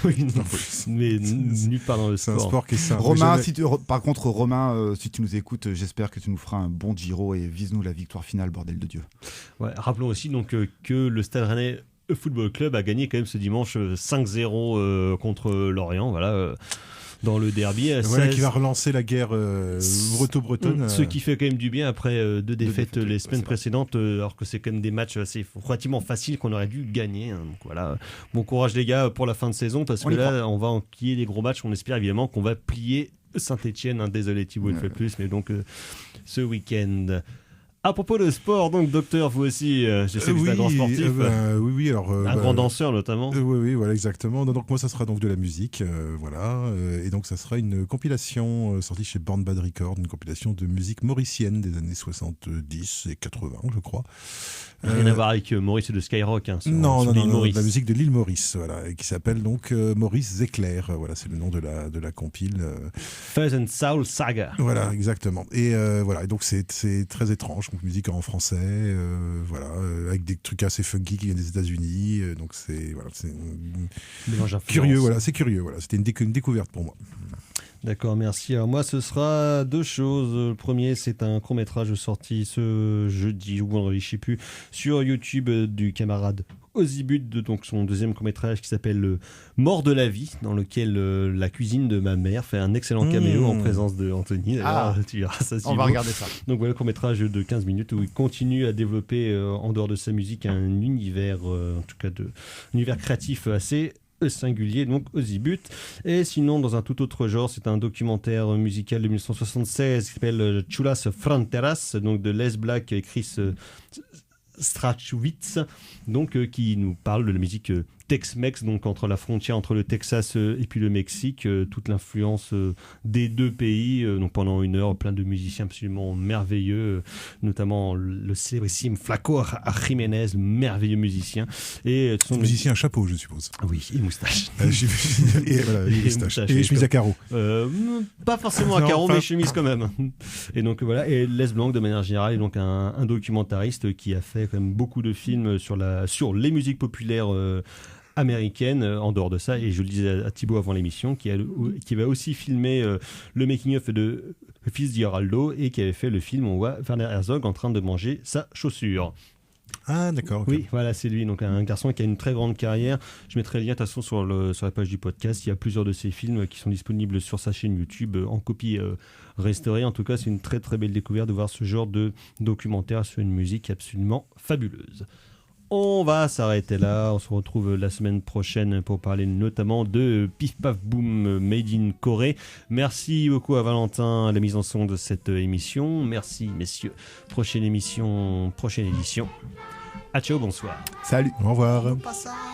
Oui, non, mais nulle part dans le sport. C'est un sport qui est simple. Romain, par contre, Romain, si tu nous écoutes, j'espère que tu nous feras un bon Giro et vise-nous la victoire finale, bordel de Dieu. Ouais, rappelons aussi donc que le Stade Rennais Football Club a gagné quand même ce dimanche 5-0 contre Lorient. Voilà. Dans le derby. Voilà qui va relancer la guerre breton-bretonne. Ce qui fait quand même du bien après deux défaites les semaines précédentes, alors que c'est quand même des matchs assez relativement faciles qu'on aurait dû gagner. Donc voilà, bon courage les gars pour la fin de saison, parce que là on va enquiller les gros matchs. On espère évidemment qu'on va plier Saint-Etienne. Désolé Thibaut, une fois de plus, mais donc ce week-end. À propos de sport, donc docteur, vous aussi, je sais que vous êtes un grand sportif. Oui, alors un grand danseur notamment. Oui, voilà, exactement. Donc moi, ça sera donc de la musique, voilà, et donc ça sera une compilation sortie chez Born Bad Records, une compilation de musique mauricienne des années 70 et 80, je crois. Rien à voir avec Maurice de Skyrock. Non, la musique de l'île Maurice, voilà, et qui s'appelle donc Maurice Éclair. Voilà, c'est le nom de la compile. Fuzz and Soul Saga. Voilà, exactement. Et voilà, et donc c'est très étrange. Donc musique en français, voilà, avec des trucs assez funky qui viennent des États-Unis, donc c'est curieux, voilà, c'est curieux, voilà, c'était une découverte pour moi. D'accord, merci. Alors moi, ce sera deux choses. Le premier, c'est un court-métrage sorti ce jeudi ou vendredi, je ne sais plus, sur YouTube du camarade Ozibut, donc son deuxième court-métrage qui s'appelle Mort de la vie, dans lequel la cuisine de ma mère fait un excellent caméo en présence de Anthony. Tu verras ça. On va regarder ça. Donc voilà, court-métrage de 15 minutes où il continue à développer, en dehors de sa musique, un univers, en tout cas un univers créatif assez singulier, donc Ozibut. Et sinon, dans un tout autre genre, c'est un documentaire musical de 1976 qui s'appelle Chulas Fronteras, donc de Les Black et Chris Strachwitz, donc qui nous parle de la musique Tex-Mex, donc entre la frontière entre le Texas et puis le Mexique, toute l'influence des deux pays. Donc pendant une heure, plein de musiciens absolument merveilleux, notamment le célébrissime Flaco Jiménez, merveilleux musicien. Et musicien à chapeau, je suppose. Oui, et moustache. Et moustache. Et chemise à carreaux. Pas forcément à carreaux, mais chemise quand même. Et donc voilà, et Les Blanc de manière générale est donc un documentariste qui a fait quand même beaucoup de films sur les musiques populaires américaine en dehors de ça, et je le disais à Thibaut avant l'émission, qui va aussi filmer le making-of de Fitzgeraldo, et qui avait fait le film où on voit Werner Herzog en train de manger sa chaussure. Ah, d'accord. Oui, voilà, c'est lui. Donc un garçon qui a une très grande carrière. Je mettrai le lien de toute façon sur la page du podcast. Il y a plusieurs de ses films qui sont disponibles sur sa chaîne YouTube en copie restaurée. En tout cas, c'est une très très belle découverte de voir ce genre de documentaire sur une musique absolument fabuleuse. On va s'arrêter là. On se retrouve la semaine prochaine pour parler notamment de Pif Paf Boom Made in Corée. Merci beaucoup à Valentin à la mise en son de cette émission. Merci messieurs. Prochaine édition. À ciao, bonsoir. Salut. Au revoir. Passage.